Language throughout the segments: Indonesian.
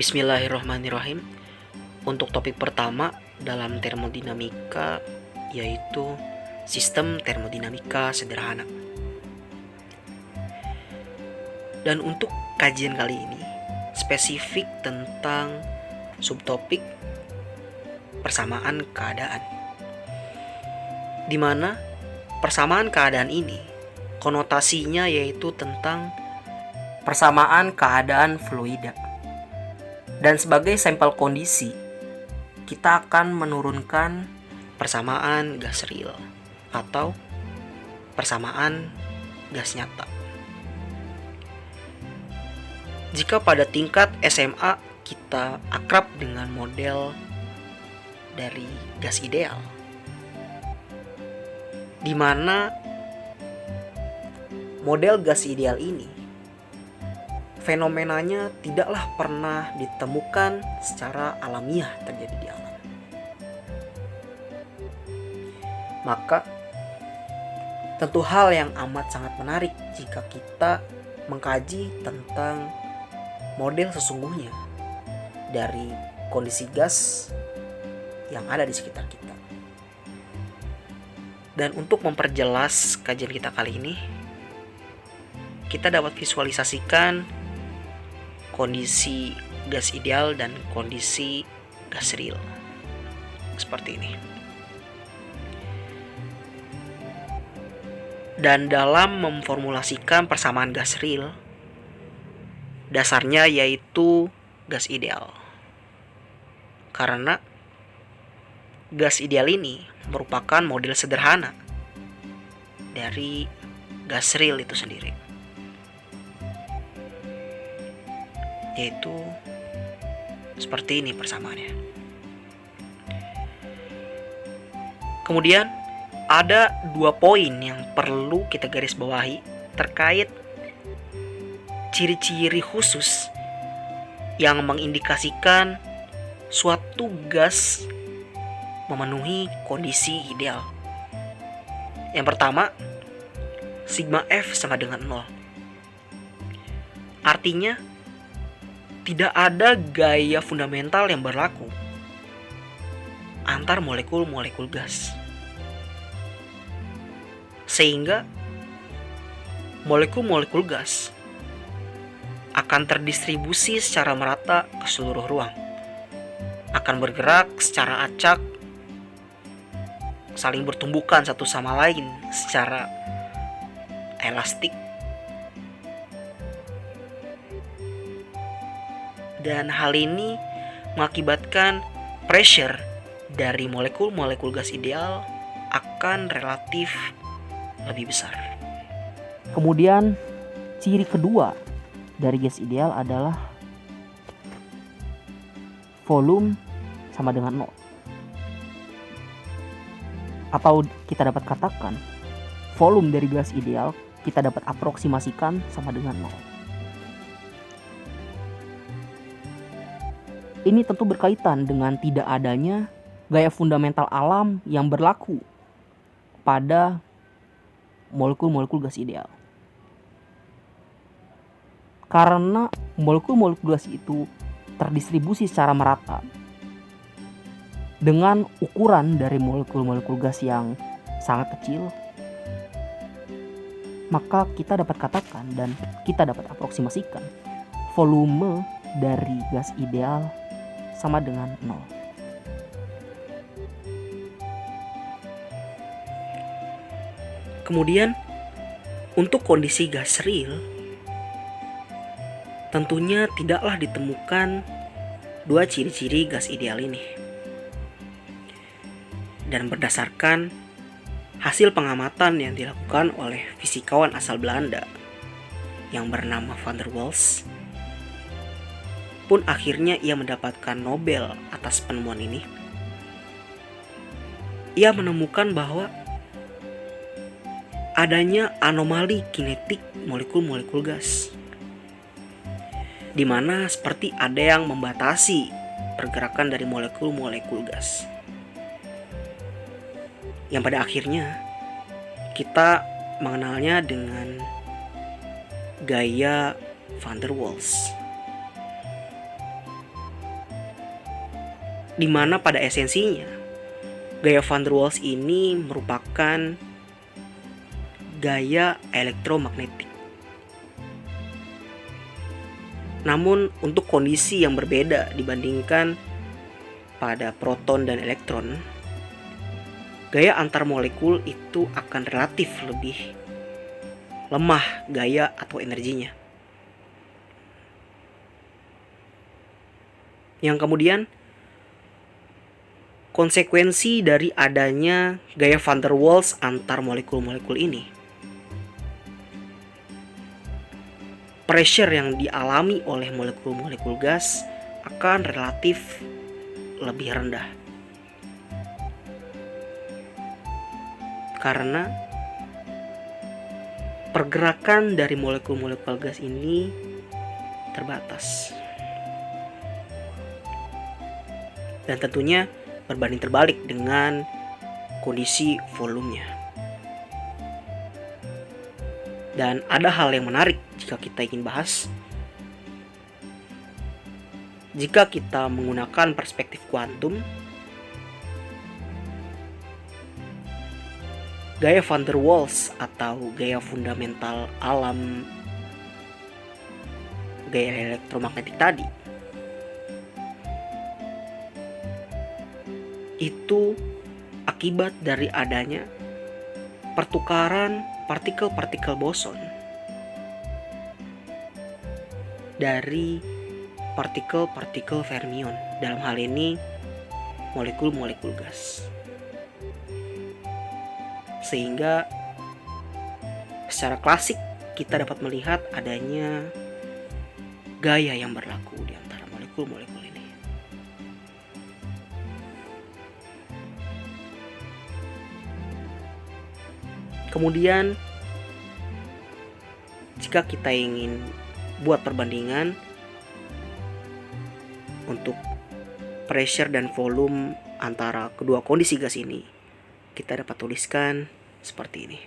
Bismillahirrahmanirrahim. Untuk topik pertama dalam termodinamika yaitu sistem termodinamika sederhana. Dan untuk kajian kali ini spesifik tentang subtopik persamaan keadaan, di mana persamaan keadaan ini konotasinya yaitu tentang persamaan keadaan fluida. Dan sebagai sampel kondisi, kita akan menurunkan persamaan gas real atau persamaan gas nyata. Jika pada tingkat SMA kita akrab dengan model dari gas ideal, di mana model gas ideal ini fenomenanya tidaklah pernah ditemukan secara alamiah terjadi di alam. Maka tentu hal yang amat sangat menarik jika kita mengkaji tentang model sesungguhnya dari kondisi gas yang ada di sekitar kita. Dan untuk memperjelas kajian kita kali ini, kita dapat visualisasikan kondisi gas ideal dan kondisi gas real seperti ini. Dan dalam memformulasikan persamaan gas real, dasarnya yaitu gas ideal. Karena gas ideal ini merupakan model sederhana dari gas real itu sendiri, yaitu seperti ini persamaannya. Kemudian ada 2 poin yang perlu kita garis bawahi terkait ciri-ciri khusus yang mengindikasikan suatu gas memenuhi kondisi ideal. Yang pertama, sigma F sama dengan 0. Artinya tidak ada gaya fundamental yang berlaku antar molekul-molekul gas, sehingga molekul-molekul gas akan terdistribusi secara merata ke seluruh ruang, akan bergerak secara acak, saling bertumbukan satu sama lain secara elastik, dan hal ini mengakibatkan pressure dari molekul-molekul gas ideal akan relatif lebih besar. Kemudian ciri kedua dari gas ideal adalah volume sama dengan 0. Atau kita dapat katakan volume dari gas ideal kita dapat aproksimasikan sama dengan 0. Ini tentu berkaitan dengan tidak adanya gaya fundamental alam yang berlaku pada molekul-molekul gas ideal. Karena molekul-molekul gas itu terdistribusi secara merata dengan ukuran dari molekul-molekul gas yang sangat kecil, maka kita dapat katakan dan kita dapat aproksimasikan volume dari gas ideal sama dengan 0. Kemudian untuk kondisi gas real, tentunya tidaklah ditemukan 2 ciri-ciri gas ideal ini. Dan berdasarkan hasil pengamatan yang dilakukan oleh fisikawan asal Belanda yang bernama Van der Waals, pun akhirnya ia mendapatkan Nobel atas penemuan ini. Ia menemukan bahwa adanya anomali kinetik molekul-molekul gas, di mana seperti ada yang membatasi pergerakan dari molekul-molekul gas, yang pada akhirnya kita mengenalnya dengan gaya Van der Waals. di mana pada esensinya gaya van der Waals ini merupakan gaya elektromagnetik. Namun untuk kondisi yang berbeda dibandingkan pada proton dan elektron, gaya antar molekul itu akan relatif lebih lemah gaya atau energinya. Yang kemudian konsekuensi dari adanya gaya van der Waals antar molekul-molekul ini, pressure yang dialami oleh molekul-molekul gas akan relatif lebih rendah. Karena pergerakan dari molekul-molekul gas ini terbatas. Dan tentunya berbanding terbalik dengan kondisi volumenya. Dan ada hal yang menarik jika kita ingin bahas. Jika kita menggunakan perspektif kuantum, gaya van der Waals atau gaya fundamental alam gaya elektromagnetik tadi itu akibat dari adanya pertukaran partikel-partikel boson dari partikel-partikel fermion, dalam hal ini molekul-molekul gas. Sehingga secara klasik kita dapat melihat adanya gaya yang berlaku di antara molekul-molekul ini. Kemudian jika kita ingin buat perbandingan untuk pressure dan volume antara kedua kondisi gas ini, kita dapat tuliskan seperti ini.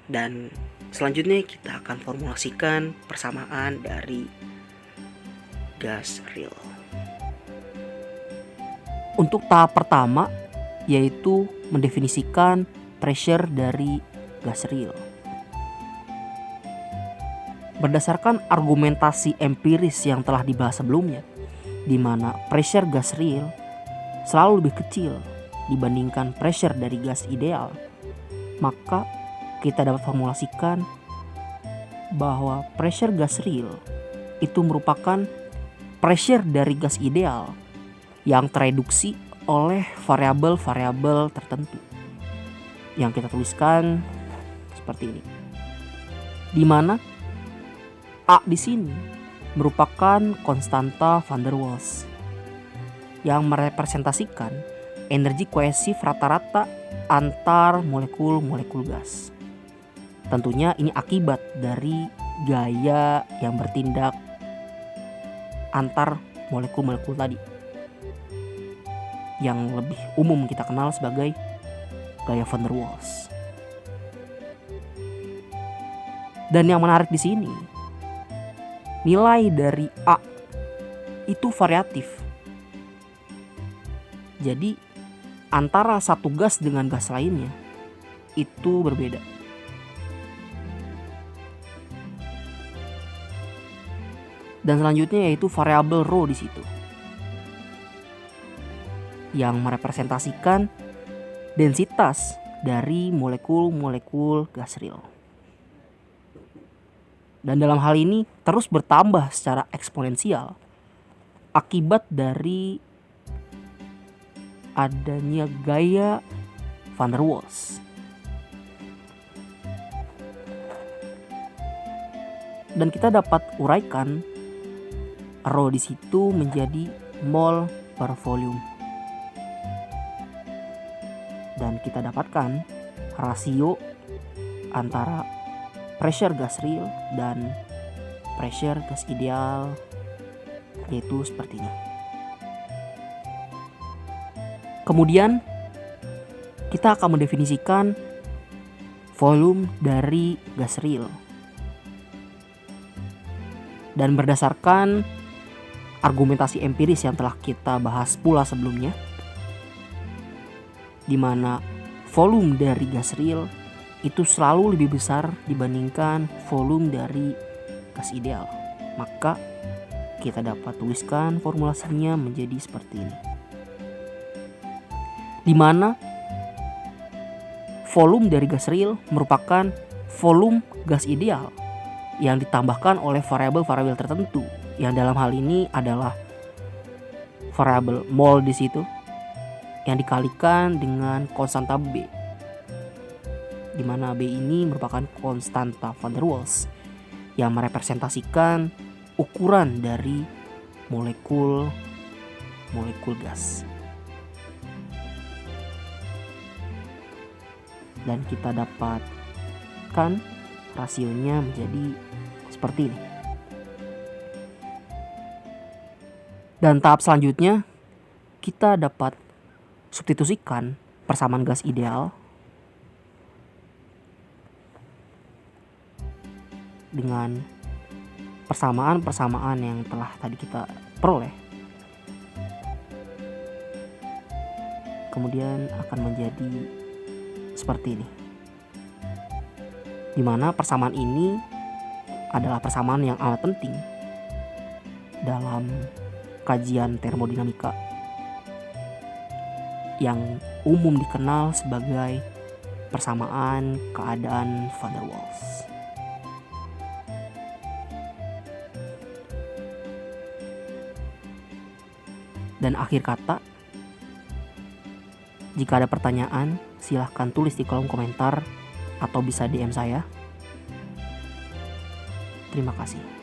Dan selanjutnya kita akan formulasikan persamaan dari gas real. Untuk tahap pertama, yaitu mendefinisikan pressure dari gas real. Berdasarkan argumentasi empiris yang telah dibahas sebelumnya, di mana pressure gas real selalu lebih kecil dibandingkan pressure dari gas ideal, maka kita dapat formulasikan bahwa pressure gas real itu merupakan pressure dari gas ideal yang tereduksi oleh variabel-variabel tertentu yang kita tuliskan seperti ini, di mana A di sini merupakan konstanta van der Waals yang merepresentasikan energi koesif rata-rata antar molekul-molekul gas. Tentunya ini akibat dari gaya yang bertindak antar molekul-molekul tadi, yang lebih umum kita kenal sebagai gaya van der Waals. Dan yang menarik di sini, nilai dari A itu variatif. Jadi antara satu gas dengan gas lainnya itu berbeda. Dan selanjutnya yaitu variabel rho di situ, yang merepresentasikan densitas dari molekul-molekul gas real. Dan dalam hal ini terus bertambah secara eksponensial akibat dari adanya gaya van der Waals. Dan kita dapat uraikan rho di situ menjadi mol per volume. Dan kita dapatkan rasio antara pressure gas real dan pressure gas ideal, yaitu seperti ini. Kemudian kita akan mendefinisikan volume dari gas real. Dan berdasarkan argumentasi empiris yang telah kita bahas pula sebelumnya, di mana volume dari gas real itu selalu lebih besar dibandingkan volume dari gas ideal, maka kita dapat tuliskan formulasinya menjadi seperti ini, di mana volume dari gas real merupakan volume gas ideal yang ditambahkan oleh variabel-variabel tertentu, yang dalam hal ini adalah variabel mol di situ yang dikalikan dengan konstanta B, di mana B ini merupakan konstanta van der Waals yang merepresentasikan ukuran dari molekul gas. Dan kita dapatkan rasionya menjadi seperti ini. Dan tahap selanjutnya kita dapat substitusikan persamaan gas ideal dengan persamaan yang telah tadi kita peroleh. Kemudian akan menjadi seperti ini, di mana persamaan ini adalah persamaan yang amat penting dalam kajian termodinamika yang umum dikenal sebagai persamaan keadaan van der Waals. Dan akhir kata, jika ada pertanyaan silahkan tulis di kolom komentar atau bisa DM saya. Terima kasih.